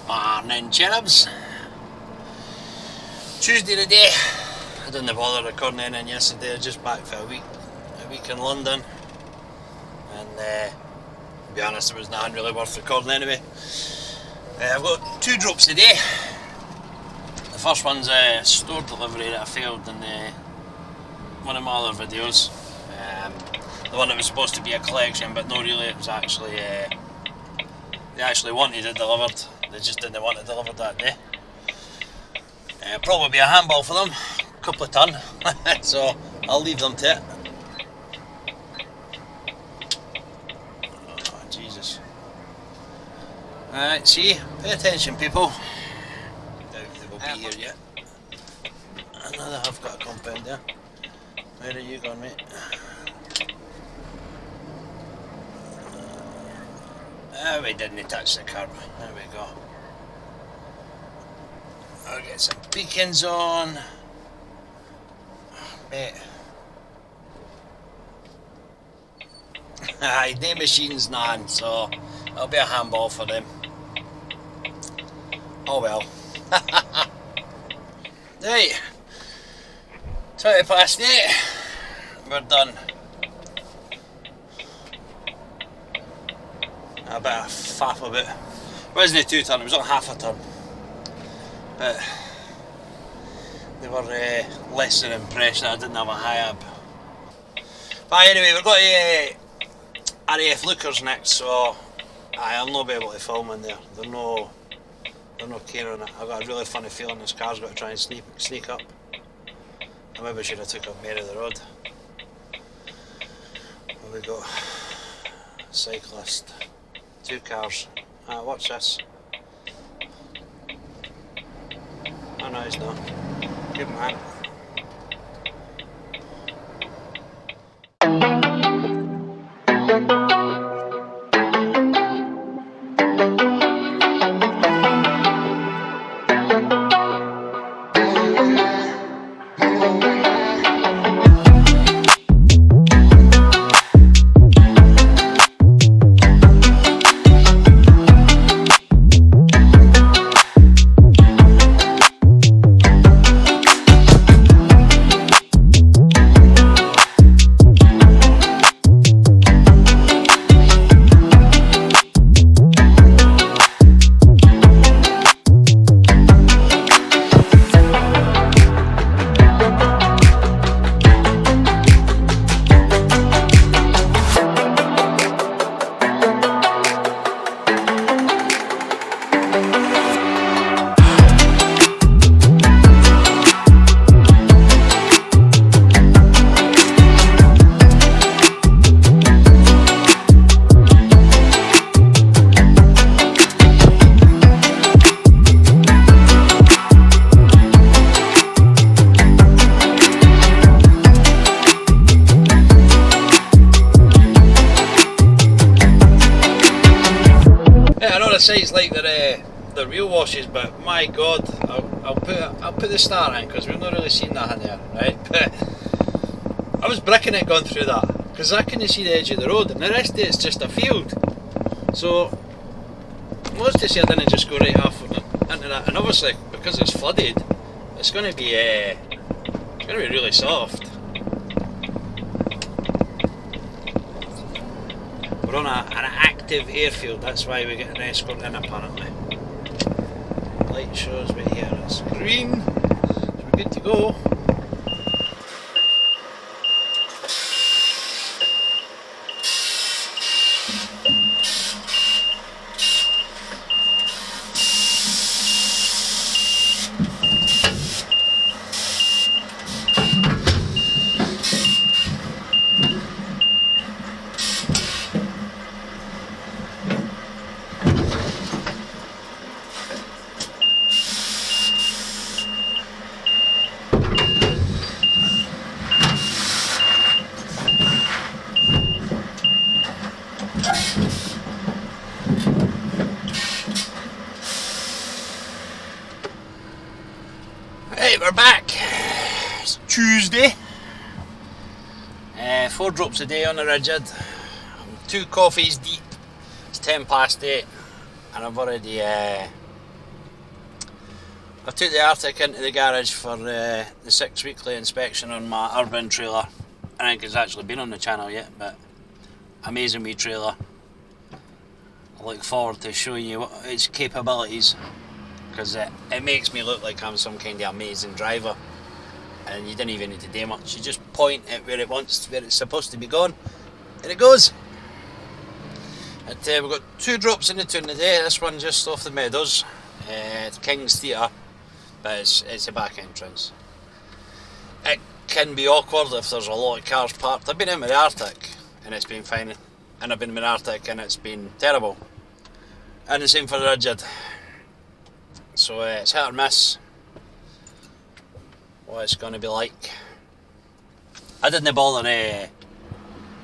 Morning, cherubs. Tuesday today. I didn't bother recording anything yesterday. I was just back for a week in London, and to be honest, there was nothing really worth recording anyway. I've got 2 drops today. The first one's a store delivery that I failed in one of my other videos. The one that was supposed to be a collection, but no, really, it was actually they actually wanted it delivered. They just didn't want it delivered that day. Probably be a handball for them, a couple of ton. So I'll leave them to it. Oh, Jesus. Alright, see, pay attention, people. Doubt they will be here yet. I know they have got a compound there. Where are you going, mate? We didn't touch the curb. There we go. I'll get some beacons on. Mate. Aye, no machines, none, so it'll be a handball for them. Oh well. Right. 20 past 8. We're done. About half of it. It wasn't 2 ton, it was on half a ton. But they were less than impressed that I didn't have a high ab. But anyway, we've got RAF lookers next, so I'll not be able to film in there. They're no care on it. I've got a really funny feeling this car's got to try and sneak up. I maybe should have took up Mary the road. There we go. Cyclist. 2 cars. Watch this. Oh no, he's not. Good man. Sites like the real washes, but my God, I'll put the start in because we've not really seen that in there, right? But I was bricking it going through that because I couldn't see the edge of the road, and the rest of it's just a field. So most to say I didn't just go right off into that, and obviously because it's flooded, it's going to be really soft. We're on an active airfield, that's why we get an escort in apparently. Light shows me here, it's green, so we're good to go. Right, we're back. It's Tuesday. 4 drops a day on the rigid. I'm 2 coffees deep. It's 10 past 8, and I've already I've took the Arctic into the garage for the 6 weekly inspection on my urban trailer. I don't think it's actually been on the channel yet, but amazing wee trailer. I look forward to showing you its capabilities, because it makes me look like I'm some kind of amazing driver, and you don't even need to do much. You just point at where it's supposed to be going, and it goes. We've got 2 drops in the tune today. This one just off the meadows. It's King's Theatre, but it's a back entrance. It can be awkward if there's a lot of cars parked. I've been in with the Arctic and it's been fine, and I've been with the Arctic and it's been terrible, and the same for the rigid. So it's hit or miss what it's going to be like. I didn't bother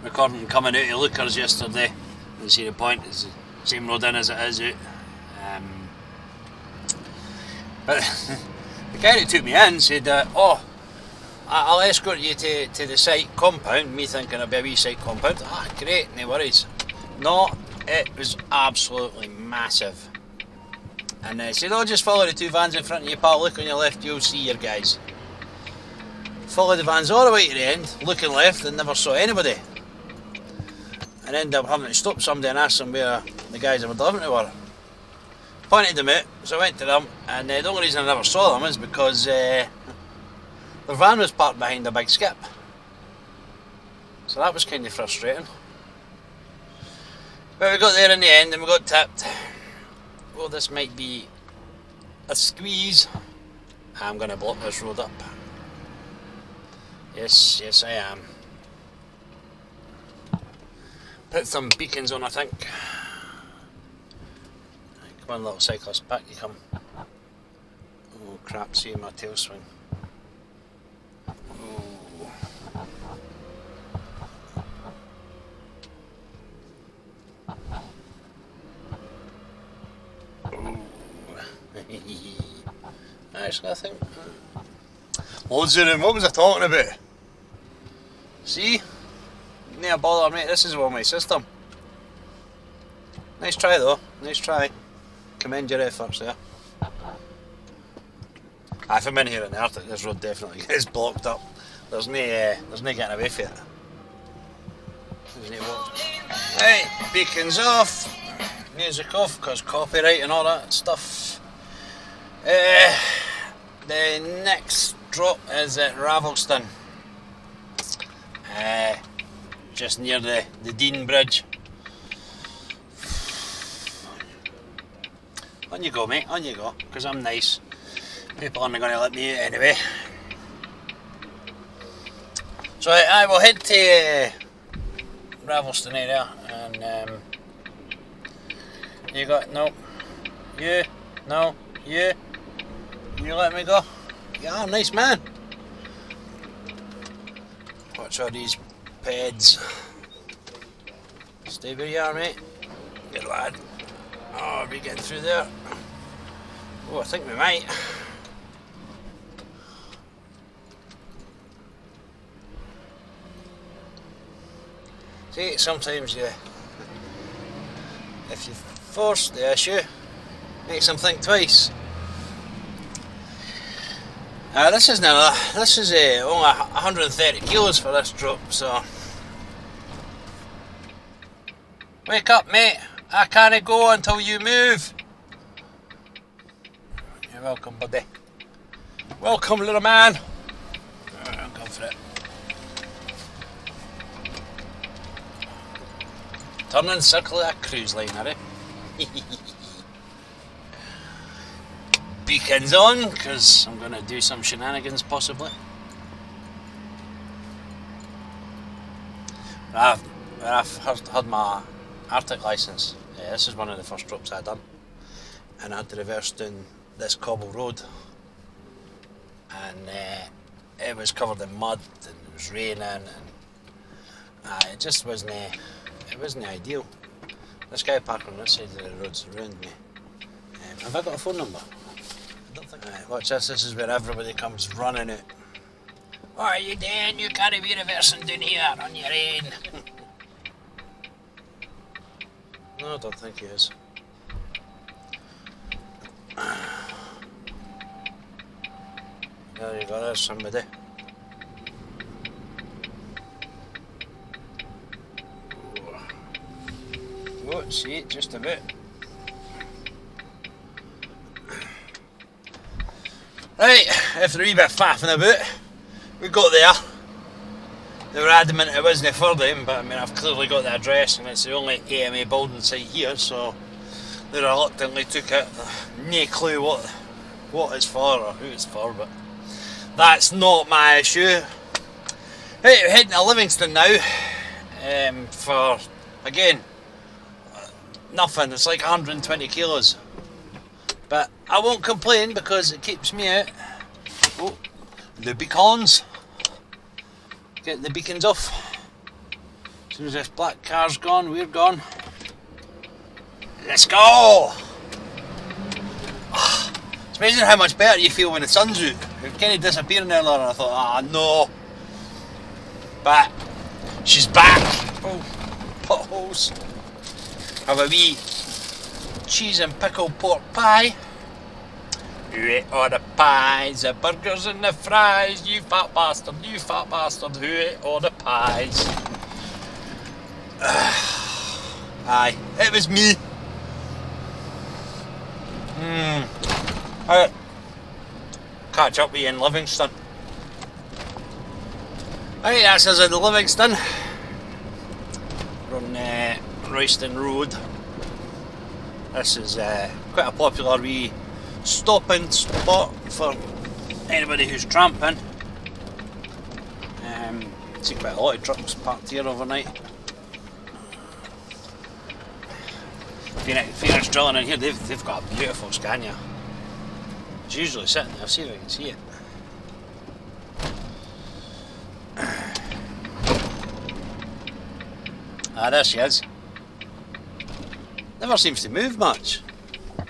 recording coming out of Lookers yesterday. You see the point, it's the same road in as it is out. But the guy that took me in said, oh, I'll escort you to the site compound. Me thinking it'd be a wee site compound. Ah, great, no worries. No, it was absolutely massive. And they said, oh, just follow the 2 vans in front of you, pal. Look on your left, you'll see your guys. Follow the vans all the way to the end, looking left, and never saw anybody. And ended up having to stop somebody and ask them where the guys that were delivering to were. Pointed them out, so I went to them, and the only reason I never saw them is because their van was parked behind a big skip. So that was kind of frustrating. But we got there in the end and we got tipped. Well, this might be a squeeze. I'm going to block this road up. Yes I am. Put some beacons on, I think. Come on, little cyclist, back you come. Oh crap, see my tail swing. Oh. Actually, I think loads of them. What was I talking about? See? No bother, mate. This is all my system. Nice try though. Nice try. Commend your efforts there. If I'm in here in the Arctic, this road definitely is blocked up. There's no getting away from it. There's no walk. Right, beacons off. Music off, because copyright and all that stuff. The next drop is at Ravelston. Just near the Dean Bridge. On you go, mate, on you go, because I'm nice. People aren't going to let me out anyway. So I will head to Ravelston area, and you got, no, you, no, you let me go. Yeah, nice man. Watch all these peds. Stay where you are, mate. Good lad. Oh, are we getting through there? Oh, I think we might. See, sometimes if you force the issue, makes them think twice. This is only 130 kilos for this drop, so wake up, mate. I can't go until you move. You're welcome, buddy. Welcome, little man. I'm going for it. Turn and circle that cruise line, are it? Beacons on, because I'm going to do some shenanigans possibly. I've had my Arctic licence. This is one of the first drops I done, and I had to reverse down this cobble road, and it was covered in mud and it was raining, and it just wasn't ideal. This guy parked on this side of the road's ruined me. Have I got a phone number? I Right, watch this, this is where everybody comes running out. What are you doing? You can't be reversing down here on your own. No, I don't think he is. There you go, there's somebody. Oh, see it just a bit. Right, after a wee bit of faffing about, we got there. They were adamant it wasn't for them, but I mean I've clearly got the address and it's the only AMA building site here, so they reluctantly took it. No clue what it's for or who it's for, but that's not my issue. Right, we're heading to Livingston now for, again, nothing. It's like 120 kilos. But I won't complain because it keeps me out. Oh, the beacons. Get the beacons off. As soon as this black car's gone, we're gone. Let's go! It's amazing how much better you feel when the sun's out. It was kind of disappearing earlier and I thought, ah no. But she's back. Oh, potholes. Have a wee cheese and pickle pork pie. Who ate all the pies, the burgers and the fries? You fat bastard, who ate all the pies? Aye, it was me. I'll catch up with you in Livingston. Right, that's us in Livingston. We're on Royston Road. This is quite a popular wee stopping spot for anybody who's tramping. See quite a lot of trucks parked here overnight. Phoenix drilling in here, they've got a beautiful Scania. It's usually sitting there, see if I can see it. Ah, there she is. Never seems to move much. I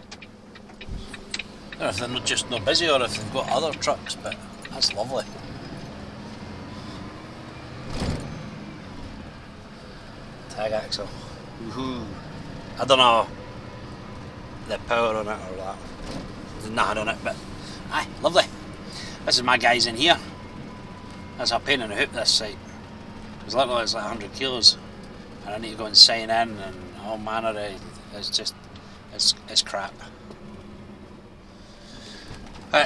don't know if they're not just not busy or if they've got other trucks, but that's lovely. Tag axle. Woohoo. I don't know the power on it or that. There's nothing on it, but aye, lovely. This is my guys in here. That's a pain in the hoop, this site. Because literally it's like 100 kilos. And I need to go and sign in and all manner of, it's just, it's crap.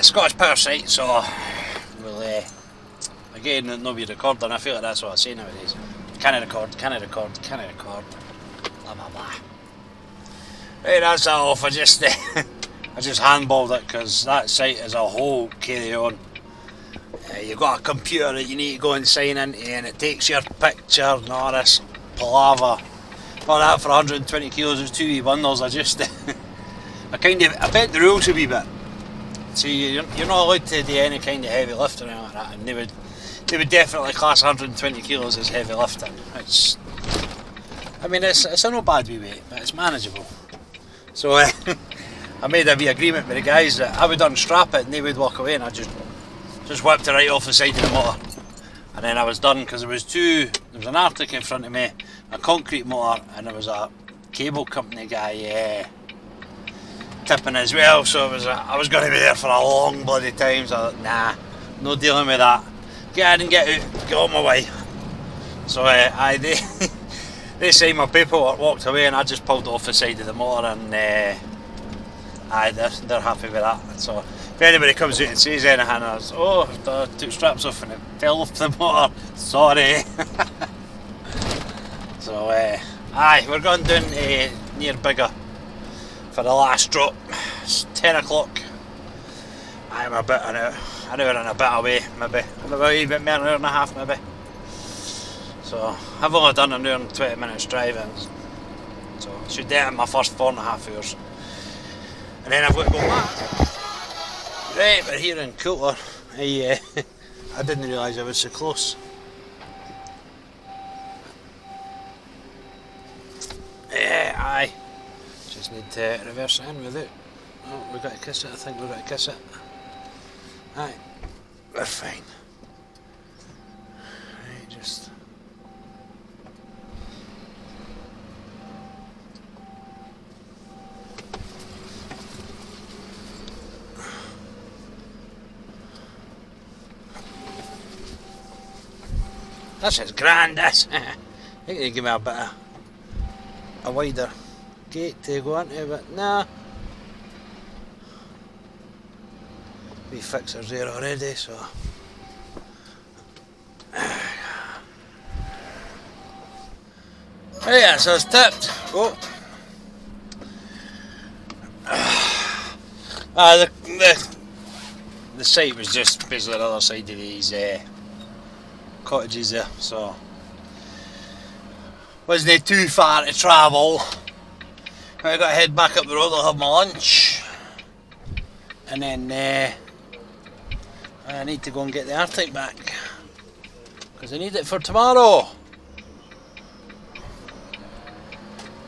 Scottish Power site, so we'll, again, nobody recording. I feel like that's what I say nowadays. Can I record, blah blah blah. Right, that's that off. I just handballed it because that site is a whole carry on. You've got a computer that you need to go and sign into and it takes your picture and all this palaver. All that for 120 kilos, it's 2 wee bundles. I bent the rules a wee bit. See, you're not allowed to do any kind of heavy lifting or anything like that, and they would definitely class 120 kilos as heavy lifting. I mean, it's a not bad wee weight, but it's manageable. So I made a wee agreement with the guys that I would unstrap it and they would walk away, and I just whipped it right off the side of the motor. And then I was done because there was an Arctic in front of me, a concrete motor, and there was a cable company guy tipping as well, so I was going to be there for a long bloody time, so I thought, nah, no dealing with that. Get in and get out, get on my way. So they signed my paperwork, walked away, and I just pulled off the side of the motor, and they're happy with that. So if anybody comes out and says anything, I was, oh, I took straps off and it fell off the motor, sorry. So aye, we're going down near Bigger for the last drop. It's 10 o'clock. I'm an hour and a bit away, maybe. I'm about a wee bit more, an hour and a half maybe. So I've only done an hour and 20 minutes driving. So I should do it in my first 4.5 hours. And then I've got to go back. Right, we're here in Coulter. I didn't realise I was so close. Aye. Just need to reverse it in with it. Oh, we've got to kiss it, I think we've got to kiss it. Aye, we're fine. Right, just... This is grand, this. I think they give me a bit of a wider gate to go into, but nah. Wee fixers there already, so. Right, so it's tipped. Oh. The site was just basically the other side of these cottages there, so wasn't too far to travel. I got to head back up the road. I'll have my lunch, and then I need to go and get the R-Type back because I need it for tomorrow.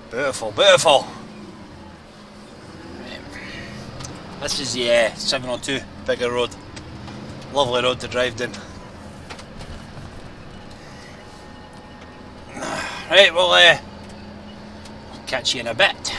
Beautiful, beautiful. This is the 702 bigger road. Lovely road to drive down. Right, well, catch you in a bit.